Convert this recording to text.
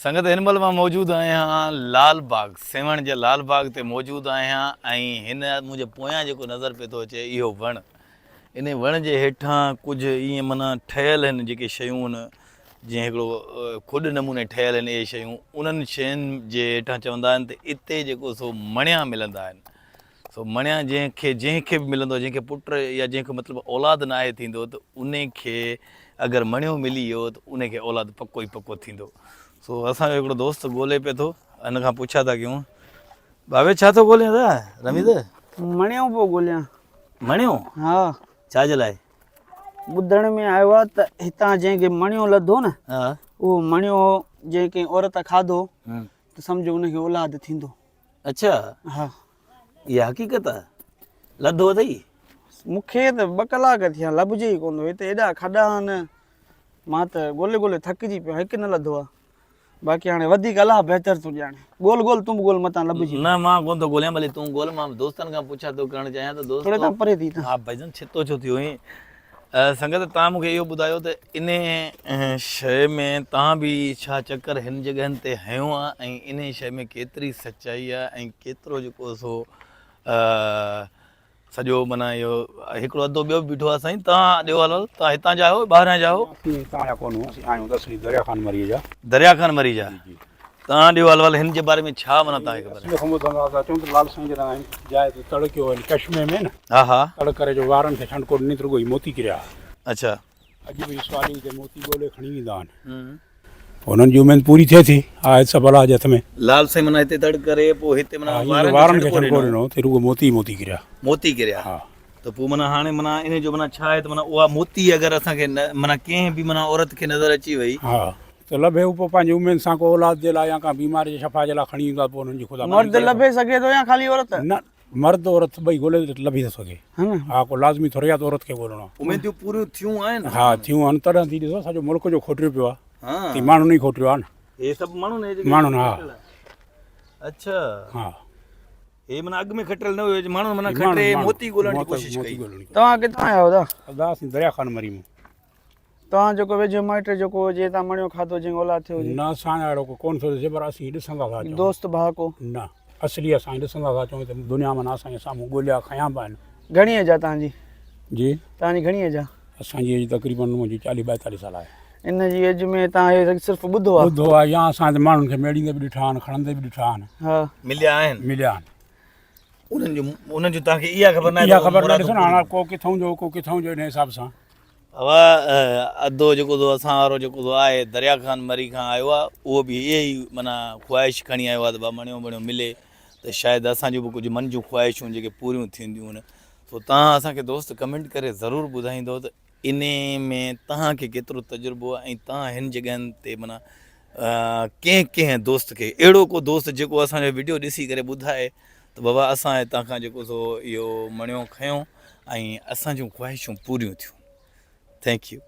संगत हिन महिल मां मौजूदु आहियां लाल बाग सेवण जे लाल बाग ते मौजूदु आहियां ऐं हिन मुंहिंजे पोयां जेको नज़र पियो थो अचे इहो वणु इन वण जे हेठां कुझु ईअं माना ठहियल आहिनि जेके शयूं आहिनि जीअं हिकिड़ो खुॾ नमूने ठहियल आहिनि इहे शयूं उन्हनि शयुनि जे हेठां चवंदा आहिनि त इते जेको सो मणिया मिलंदा आहिनि। सो मणिया जंहिंखे बि मिलंदो जंहिंखे पुट या जंहिंखे मतिलबु औलाद नाहे थींदो त उन खे अगरि मणियो मिली वियो त उनखे औलाद पको ई पको थींदो। सो असांजो हिकिड़ो दोस्त ॻोल्हे पियो थो हिन खां पुछा था कयूं भावे छा थो ॻोल्हे दादा रमीद मणियो पियो ॻोल्हियां। मणियो हा छाजे लाइ? ॿुधण में आयो आहे त हितां जंहिंखे मणियो लधो न हा उहो मणियो जंहिं औरत खाधो हम्म, त सम्झो उनखे औलाद थींदो। अच्छा हा इहा हक़ीक़त आहे लधो अथई? मूंखे त 2 कलाक थिया लभजे ई कोन थो। हिते एॾा खॾा आहिनि मां त ॻोल्हे ॻोल्हे थकिजी पियो हिकु न लधो आहे। बाक़ी हाणे वधीक अलाह बहितर तूं ॼाणे ॻोल्ह ॻोल्ह तूं बि ॻोल्ह मतां लभजी न मां कोन थो ॻोल्हियां भले तूं ॻोल्ह मां दोस्तनि खां पुछा थो करणु चाहियां त थोरे दोस्तो तां परे थी हा भाईजन छितो छो थियो हुई संगत तव्हां मूंखे इहो ॿुधायो त इन शइ में तव्हां बि छा चकर हिन जॻहियुनि ते हयो आहे ऐं इन शइ में केतिरी सचाई आहे ऐं केतिरो जेको सो सॼो माना इहो हिकिड़ो अधो ॿियो बीठो आहे साईं तव्हां ॾियो हलो तव्हां हितां जा आहियो ॿाहिरां जा आहियो? हितां जा कोन असीं आहियूं दसवीं दरिया खान मरीअ जा। दरिया खान मरी जा तव्हां ॾियो हल हिन जे बारे में छा माना तव्हांखे ख़बर आहे? ख़बर चऊं त लाल साईं जॾहिं जाइ ते तड़कियो आहिनि कश्मीर में न हा हा तड़ करे जो वारनि खे ठंडको ॾिनी त रुॻो ई मोती किरिया। अच्छा अॼु बि सवारी ते मोती ॻोल्हे खणी ईंदा आहिनि हुननि जी उमेद पूरी थिए थी आहे सभु अलाह जे हथ में। लाल साईं माना हिते तड़ करे पोइ हिते माना वारनि खे ठंडको ॾिनो त रुॻो मोती मोती किरिया। मोती किरिया हा त पोइ माना हाणे माना इन जो माना छा आहे त माना उहा मोती अगरि असांखे माना कंहिं बि माना औरत खे नज़र अची वई हा त लभे पोइ पंहिंजी उमेद सां को औलाद जे लाइ या का बीमारी जे शफ़ा जे लाइ खणी ईंदा पोइ हुननि जी ख़ुदा मर्द लभे सघे थो या ख़ाली औरत? न मर्द औरत ॿई ॻोल्हे लभी थो सघे। हा न हा को लाज़मी थोरे या त औरत खे ॻोल्हणो। उमेदूं पूरियूं थियूं आहिनि हा थियूं आहिनि तॾहिं थी ॾिसो सॼो मुल्क जो खोटियो पियो आहे हा की माण्हुनि ई खोटियो आहे न हे सभु माण्हुनि माण्हुनि हा अच्छा हा हे माना अॻु में खटियल न हुयो माण्हू माना खटे मोती ॻोल्हण जी कोशिशि कई। तव्हां किथां आया आहियो दादा? असीं दरिया खान मरी में तव्हां जेको वेझो माइट जेको हुजे तव्हां मणियो खाधो जंहिं औलाद थियो हुजे न असांजो अहिड़ो को कोन थो थिए पर असीं ॾिसंदा था अचूं। दोस्त भाउ को न असली असां ॾिसंदा था अचूं त दुनिया में असांजे साम्हूं ॻोल्हिया खयां पिया आहिनि। घणी एज आहे तव्हांजी? जी तव्हांजी घणी एज आहे? असांजी एज तक़रीबन मुंहिंजी 40-42 साल आहे। इन जी एज में तव्हां हे सिर्फ़ु ॿुधो आहे? ॿुधो आहे या असां माण्हुनि खे मेड़ींदे बि ॾिठा आहिनि खणंदे बि ॾिठा आहिनि। हा मिलिया आहिनि मिलिया आहिनि। उन्हनि जो तव्हांखे इहा ख़बर न इहा ख़बर न ॾिसो न हाणे को किथां जो को किथां जो इन हिसाब सां हवा अधो जेको सो असां वारो जेको सो आहे दरिया खान मरी खां आयो आहे उहो बि इहे ई माना ख़्वाहिश खणी आयो आहे त मणियो वणियो मिले त शायदि असांजूं बि कुझु मन जूं ख़्वाहिशूं जेके पूरियूं थींदियूं आहिनि। सो तव्हां असांखे दोस्त कमेंट करे ज़रूरु ॿुधाईंदो त इन में तव्हांखे केतिरो तजुर्बो आहे ऐं तव्हां हिन जॻहियुनि ते माना कंहिं दोस्त खे अहिड़ो को दोस्त जेको असांजो वीडियो ॾिसी करे ॿुधाए त बाबा असां हितां खां जेको सो इहो मणियो खयों ऐं असां जूं ख़्वाहिशूं पूरियूं थियूं। Thank U.